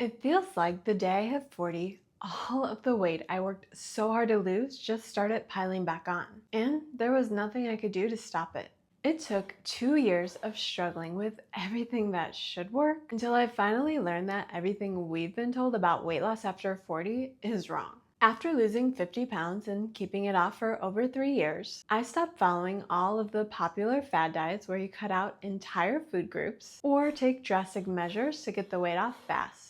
It feels like the day I hit 40, all of the weight I worked so hard to lose just started piling back on, and there was nothing I could do to stop it. It took 2 years of struggling with everything that should work until I finally learned that everything we've been told about weight loss after 40 is wrong. After losing 50 pounds and keeping it off for over 3 years, I stopped following all of the popular fad diets where you cut out entire food groups or take drastic measures to get the weight off fast.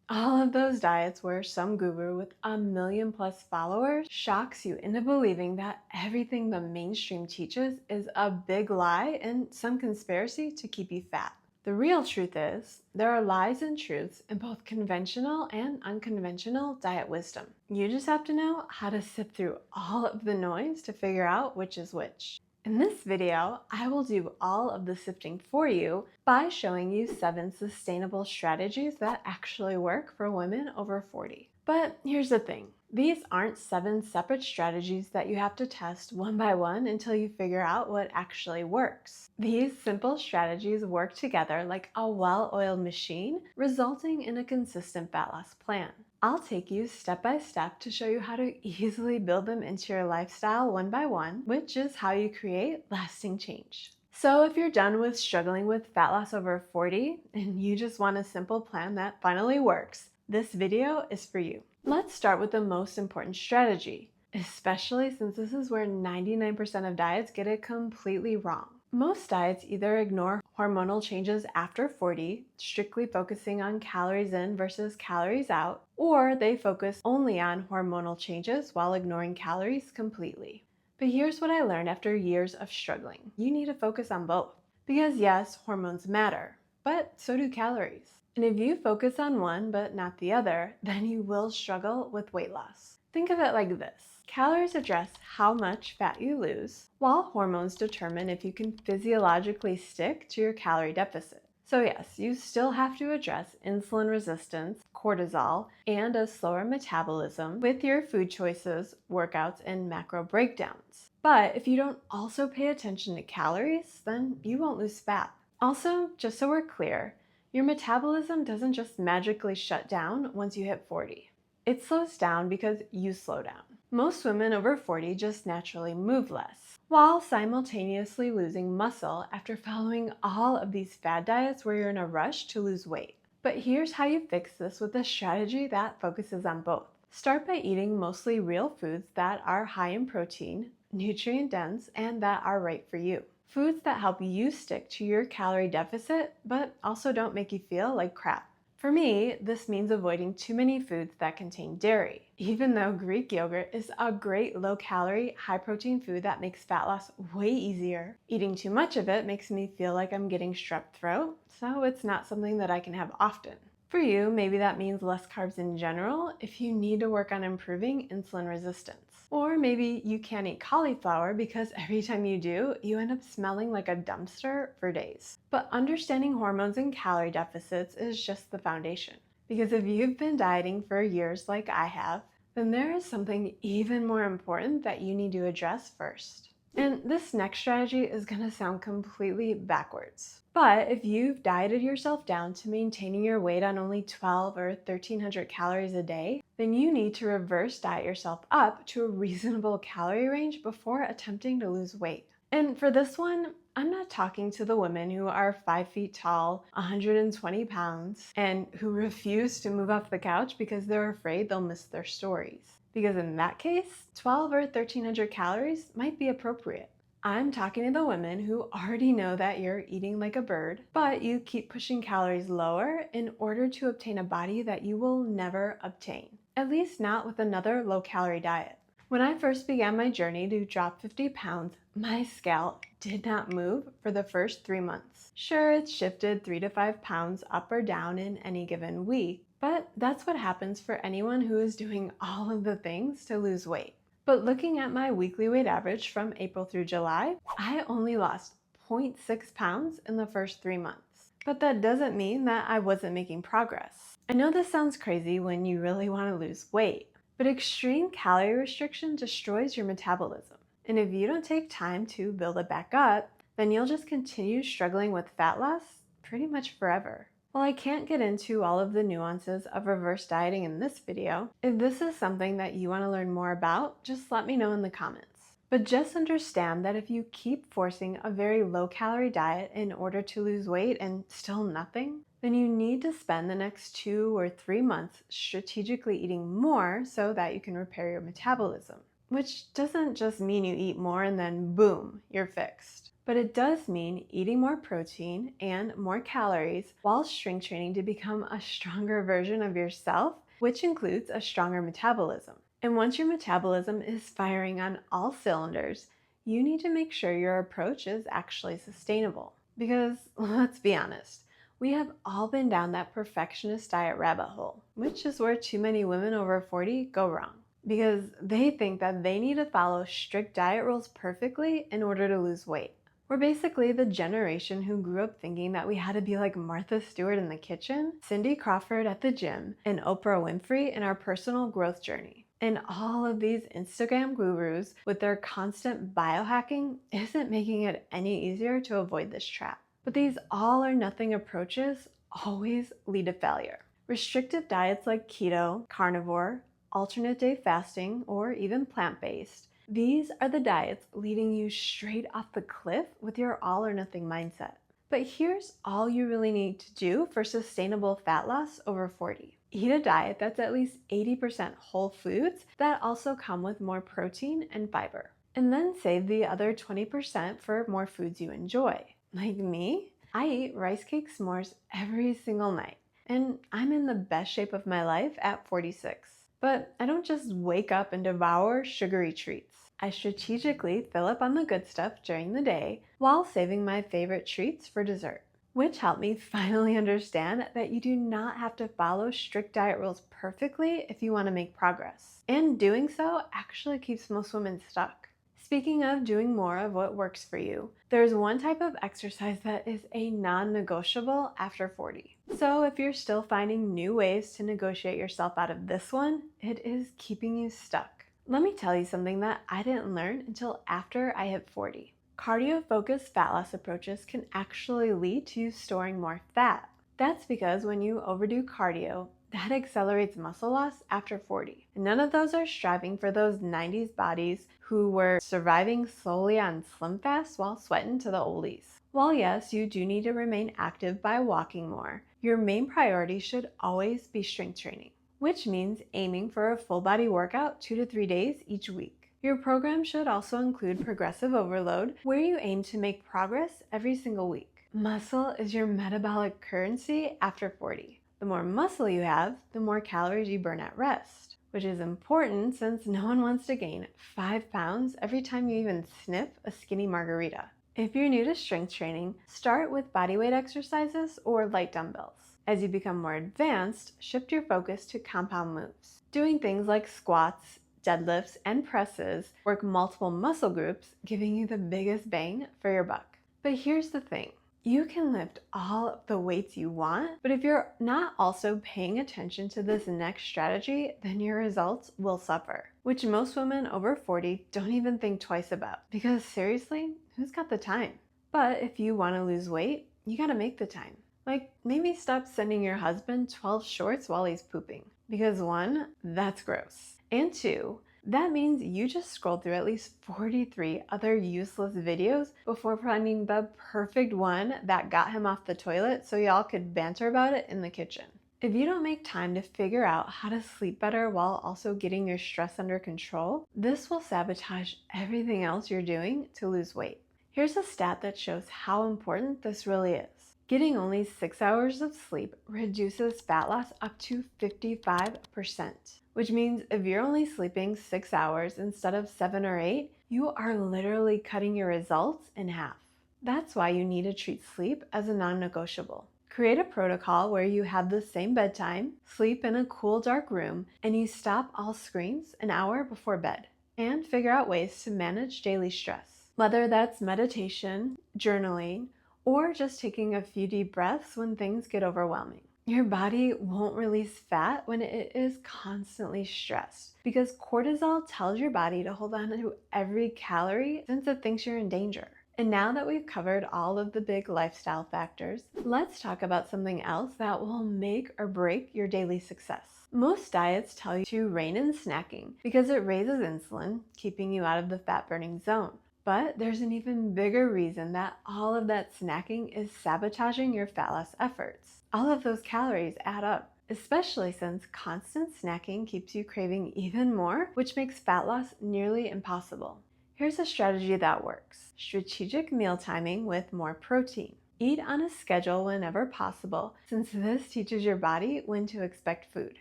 All of those diets where some guru with a million plus followers shocks you into believing that everything the mainstream teaches is a big lie and some conspiracy to keep you fat. The real truth is, there are lies and truths in both conventional and unconventional diet wisdom. You just have to know how to sift through all of the noise to figure out which is which. In this video, I will do all of the sifting for you by showing you 7 sustainable strategies that actually work for women over 40. But here's the thing. These aren't 7 separate strategies that you have to test one by one until you figure out what actually works. These simple strategies work together like a well-oiled machine, resulting in a consistent fat loss plan. I'll take you step by step to show you how to easily build them into your lifestyle one by one, which is how you create lasting change. So if you're done with struggling with fat loss over 40 and you just want a simple plan that finally works, this video is for you. Let's start with the most important strategy, especially since this is where 99% of diets get it completely wrong. Most diets either ignore hormonal changes after 40, strictly focusing on calories in versus calories out, or they focus only on hormonal changes while ignoring calories completely. But here's what I learned after years of struggling. You need to focus on both. Because yes, hormones matter, but so do calories. And if you focus on one but not the other, then you will struggle with weight loss. Think of it like this. Calories address how much fat you lose, while hormones determine if you can physiologically stick to your calorie deficit. So yes, you still have to address insulin resistance, cortisol, and a slower metabolism with your food choices, workouts, and macro breakdowns. But if you don't also pay attention to calories, then you won't lose fat. Also, just so we're clear, your metabolism doesn't just magically shut down once you hit 40. It slows down because you slow down. Most women over 40 just naturally move less, while simultaneously losing muscle after following all of these fad diets where you're in a rush to lose weight. But here's how you fix this with a strategy that focuses on both. Start by eating mostly real foods that are high in protein, nutrient dense, and that are right for you. Foods that help you stick to your calorie deficit, but also don't make you feel like crap. For me, this means avoiding too many foods that contain dairy, even though Greek yogurt is a great low-calorie, high-protein food that makes fat loss way easier. Eating too much of it makes me feel like I'm getting strep throat, so it's not something that I can have often. For you, maybe that means less carbs in general if you need to work on improving insulin resistance. Or maybe you can't eat cauliflower because every time you do, you end up smelling like a dumpster for days. But understanding hormones and calorie deficits is just the foundation. Because if you've been dieting for years like I have, then there is something even more important that you need to address first. And this next strategy is going to sound completely backwards. But if you've dieted yourself down to maintaining your weight on only 12 or 1300 calories a day, then you need to reverse diet yourself up to a reasonable calorie range before attempting to lose weight. And for this one, I'm not talking to the women who are 5 feet tall, 120 pounds, and who refuse to move off the couch because they're afraid they'll miss their stories. Because in that case, 12 or 1300 calories might be appropriate. I'm talking to the women who already know that you're eating like a bird, but you keep pushing calories lower in order to obtain a body that you will never obtain, at least not with another low-calorie diet. When I first began my journey to drop 50 pounds, my scale did not move for the first 3 months. Sure, it shifted 3 to 5 pounds up or down in any given week, but that's what happens for anyone who is doing all of the things to lose weight. But looking at my weekly weight average from April through July, I only lost 0.6 pounds in the first 3 months. But that doesn't mean that I wasn't making progress. I know this sounds crazy when you really want to lose weight, but extreme calorie restriction destroys your metabolism. And if you don't take time to build it back up, then you'll just continue struggling with fat loss pretty much forever. While I can't get into all of the nuances of reverse dieting in this video, if this is something that you want to learn more about, just let me know in the comments. But just understand that if you keep forcing a very low-calorie diet in order to lose weight and still nothing, then you need to spend the next 2 or 3 months strategically eating more so that you can repair your metabolism. Which doesn't just mean you eat more and then boom, you're fixed. But it does mean eating more protein and more calories while strength training to become a stronger version of yourself, which includes a stronger metabolism. And once your metabolism is firing on all cylinders, you need to make sure your approach is actually sustainable. Because let's be honest, we have all been down that perfectionist diet rabbit hole, which is where too many women over 40 go wrong. Because they think that they need to follow strict diet rules perfectly in order to lose weight. We're basically the generation who grew up thinking that we had to be like Martha Stewart in the kitchen, Cindy Crawford at the gym, and Oprah Winfrey in our personal growth journey. And all of these Instagram gurus with their constant biohacking isn't making it any easier to avoid this trap. But these all or nothing approaches always lead to failure. Restrictive diets like keto, carnivore, alternate day fasting, or even plant-based. These are the diets leading you straight off the cliff with your all or nothing mindset. But here's all you really need to do for sustainable fat loss over 40. Eat a diet that's at least 80% whole foods that also come with more protein and fiber. And then save the other 20% for more foods you enjoy. Like me, I eat rice cake s'mores every single night. And I'm in the best shape of my life at 46. But I don't just wake up and devour sugary treats. I strategically fill up on the good stuff during the day while saving my favorite treats for dessert, which helped me finally understand that you do not have to follow strict diet rules perfectly if you want to make progress. And doing so actually keeps most women stuck. Speaking of doing more of what works for you, there's one type of exercise that is a non-negotiable after 40. So if you're still finding new ways to negotiate yourself out of this one, it is keeping you stuck. Let me tell you something that I didn't learn until after I hit 40. Cardio-focused fat loss approaches can actually lead to you storing more fat. That's because when you overdo cardio, that accelerates muscle loss after 40. And none of those are striving for those 90s bodies who were surviving solely on slim fast while sweating to the oldies. While yes, you do need to remain active by walking more, your main priority should always be strength training, which means aiming for a full body workout 2 to 3 days each week. Your program should also include progressive overload, where you aim to make progress every single week. Muscle is your metabolic currency after 40. The more muscle you have, the more calories you burn at rest, which is important since no one wants to gain 5 pounds every time you even sniff a skinny margarita. If you're new to strength training, start with bodyweight exercises or light dumbbells. As you become more advanced, shift your focus to compound moves. Doing things like squats, deadlifts, and presses work multiple muscle groups, giving you the biggest bang for your buck. But here's the thing. You can lift all of the weights you want, but if you're not also paying attention to this next strategy, then your results will suffer, which most women over 40 don't even think twice about. Because seriously, who's got the time? But if you want to lose weight, you gotta make the time. Like, maybe stop sending your husband 12 shorts while he's pooping. Because 1, that's gross. And 2, that means you just scrolled through at least 43 other useless videos before finding the perfect one that got him off the toilet so y'all could banter about it in the kitchen. If you don't make time to figure out how to sleep better while also getting your stress under control, this will sabotage everything else you're doing to lose weight. Here's a stat that shows how important this really is. Getting only 6 hours of sleep reduces fat loss up to 55%, which means if you're only sleeping 6 hours instead of 7 or 8, you are literally cutting your results in half. That's why you need to treat sleep as a non-negotiable. Create a protocol where you have the same bedtime, sleep in a cool, dark room, and you stop all screens an hour before bed. And figure out ways to manage daily stress, whether that's meditation, journaling, or just taking a few deep breaths when things get overwhelming. Your body won't release fat when it is constantly stressed because cortisol tells your body to hold on to every calorie since it thinks you're in danger. And now that we've covered all of the big lifestyle factors, let's talk about something else that will make or break your daily success. Most diets tell you to rein in snacking because it raises insulin, keeping you out of the fat-burning zone. But there's an even bigger reason that all of that snacking is sabotaging your fat loss efforts. All of those calories add up, especially since constant snacking keeps you craving even more, which makes fat loss nearly impossible. Here's a strategy that works. Strategic meal timing with more protein. Eat on a schedule whenever possible, since this teaches your body when to expect food.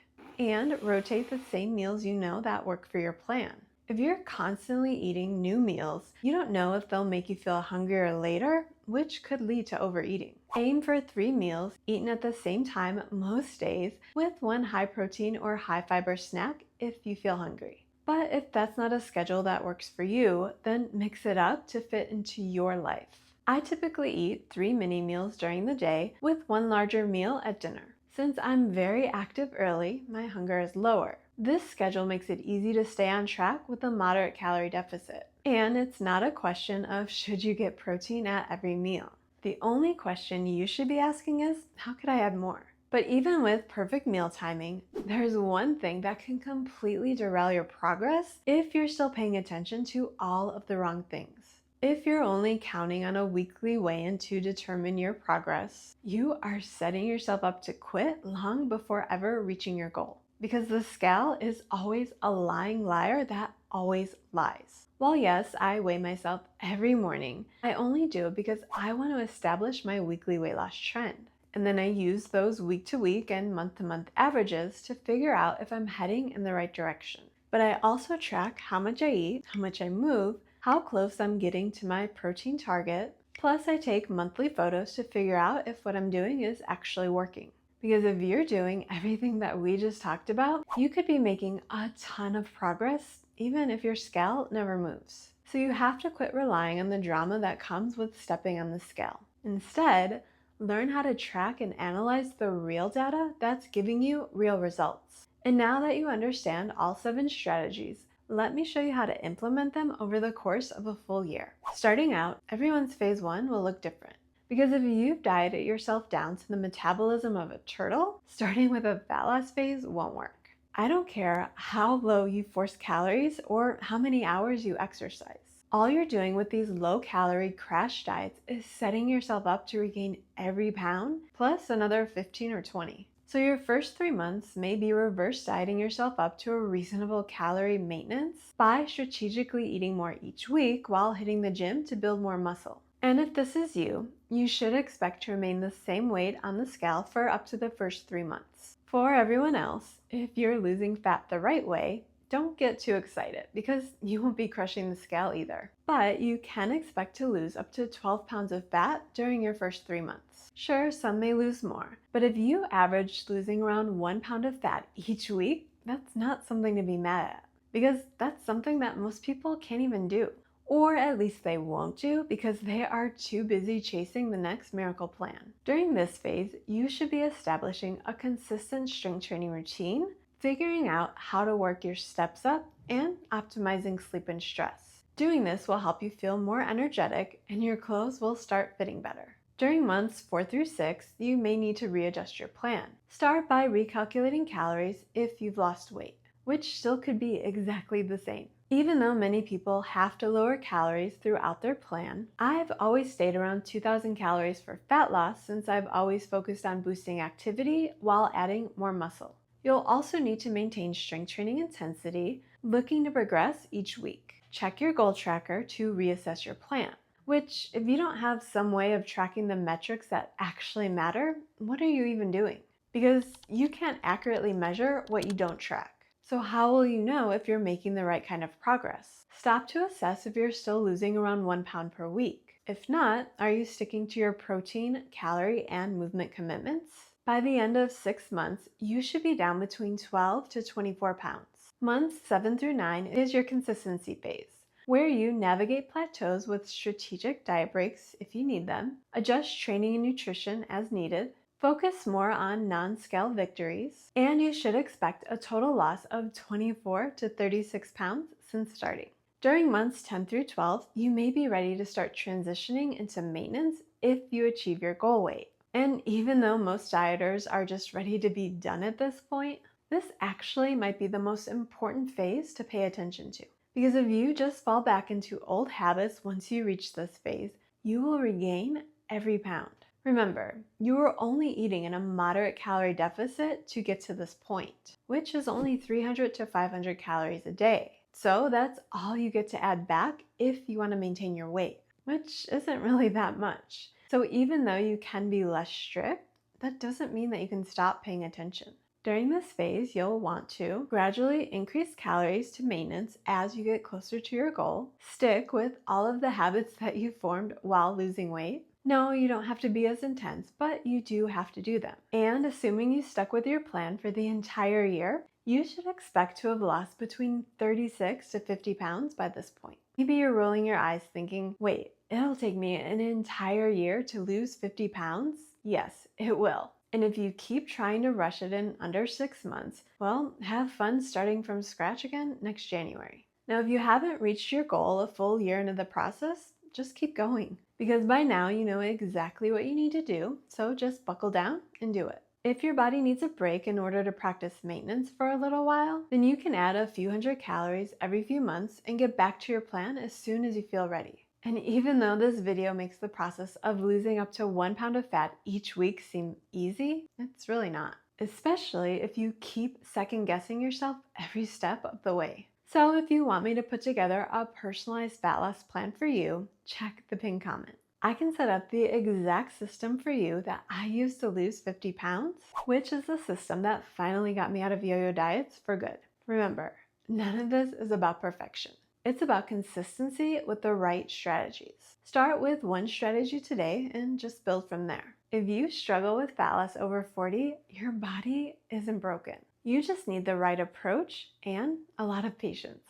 And rotate the same meals you know that work for your plan. If you're constantly eating new meals, you don't know if they'll make you feel hungrier later, which could lead to overeating. Aim for 3 meals eaten at the same time most days, with one high protein or high fiber snack if you feel hungry. But if that's not a schedule that works for you, then mix it up to fit into your life. I typically eat 3 mini meals during the day with one larger meal at dinner. Since I'm very active early, my hunger is lower. This schedule makes it easy to stay on track with a moderate calorie deficit. And it's not a question of should you get protein at every meal. The only question you should be asking is, how could I add more? But even with perfect meal timing, there's one thing that can completely derail your progress if you're still paying attention to all of the wrong things. If you're only counting on a weekly weigh-in to determine your progress, you are setting yourself up to quit long before ever reaching your goal. Because the scale is always a lying liar that always lies. While yes, I weigh myself every morning, I only do it because I want to establish my weekly weight loss trend. And then I use those week-to-week and month-to-month averages to figure out if I'm heading in the right direction. But I also track how much I eat, how much I move, how close I'm getting to my protein target. Plus, I take monthly photos to figure out if what I'm doing is actually working. Because if you're doing everything that we just talked about, you could be making a ton of progress, even if your scale never moves. So you have to quit relying on the drama that comes with stepping on the scale. Instead, learn how to track and analyze the real data that's giving you real results. And now that you understand all 7 strategies, let me show you how to implement them over the course of a full year. Starting out, everyone's phase 1 will look different. Because if you've dieted yourself down to the metabolism of a turtle, starting with a fat loss phase won't work. I don't care how low you force calories or how many hours you exercise. All you're doing with these low-calorie crash diets is setting yourself up to regain every pound plus another 15 or 20. So your first 3 months may be reverse dieting yourself up to a reasonable calorie maintenance by strategically eating more each week while hitting the gym to build more muscle. And if this is you, you should expect to remain the same weight on the scale for up to the first 3 months. For everyone else, if you're losing fat the right way, don't get too excited because you won't be crushing the scale either. But you can expect to lose up to 12 pounds of fat during your first 3 months. Sure, some may lose more, but if you averaged losing around 1 pound of fat each week, that's not something to be mad at, because that's something that most people can't even do. Or at least they won't do because they are too busy chasing the next miracle plan. During this phase, you should be establishing a consistent strength training routine, figuring out how to work your steps up, and optimizing sleep and stress. Doing this will help you feel more energetic and your clothes will start fitting better. During months 4 through 6, you may need to readjust your plan. Start by recalculating calories if you've lost weight, which still could be exactly the same. Even though many people have to lower calories throughout their plan, I've always stayed around 2,000 calories for fat loss since I've always focused on boosting activity while adding more muscle. You'll also need to maintain strength training intensity, looking to progress each week. Check your goal tracker to reassess your plan, which if you don't have some way of tracking the metrics that actually matter, what are you even doing? Because you can't accurately measure what you don't track. So how will you know if you're making the right kind of progress? Stop to assess if you're still losing around 1 pound per week. If not, are you sticking to your protein, calorie, and movement commitments? By the end of 6 months, you should be down between 12 to 24 pounds. Months 7 through 9 is your consistency phase, where you navigate plateaus with strategic diet breaks if you need them, adjust training and nutrition as needed, focus more on non-scale victories, and you should expect a total loss of 24 to 36 pounds since starting. During months 10 through 12, you may be ready to start transitioning into maintenance if you achieve your goal weight. And even though most dieters are just ready to be done at this point, this actually might be the most important phase to pay attention to. Because if you just fall back into old habits once you reach this phase, you will regain every pound. Remember, you were only eating in a moderate calorie deficit to get to this point, which is only 300 to 500 calories a day. So that's all you get to add back if you want to maintain your weight, which isn't really that much. So even though you can be less strict, that doesn't mean that you can stop paying attention. During this phase, you'll want to gradually increase calories to maintenance as you get closer to your goal. Stick with all of the habits that you formed while losing weight. No, you don't have to be as intense, but you do have to do them. And assuming you stuck with your plan for the entire year, you should expect to have lost between 36 to 50 pounds by this point. Maybe you're rolling your eyes thinking, wait, it'll take me an entire year to lose 50 pounds? Yes, it will. And if you keep trying to rush it in under 6 months, well, have fun starting from scratch again next January. Now, if you haven't reached your goal a full year into the process, just keep going. Because by now you know exactly what you need to do, so just buckle down and do it. If your body needs a break in order to practice maintenance for a little while, then you can add a few hundred calories every few months and get back to your plan as soon as you feel ready. And even though this video makes the process of losing up to 1 pound of fat each week seem easy, it's really not. Especially if you keep second guessing yourself every step of the way. So if you want me to put together a personalized fat loss plan for you, check the pinned comment. I can set up the exact system for you that I used to lose 50 pounds, which is the system that finally got me out of yo-yo diets for good. Remember, none of this is about perfection. It's about consistency with the right strategies. Start with one strategy today and just build from there. If you struggle with fat loss over 40, your body isn't broken. You just need the right approach and a lot of patience.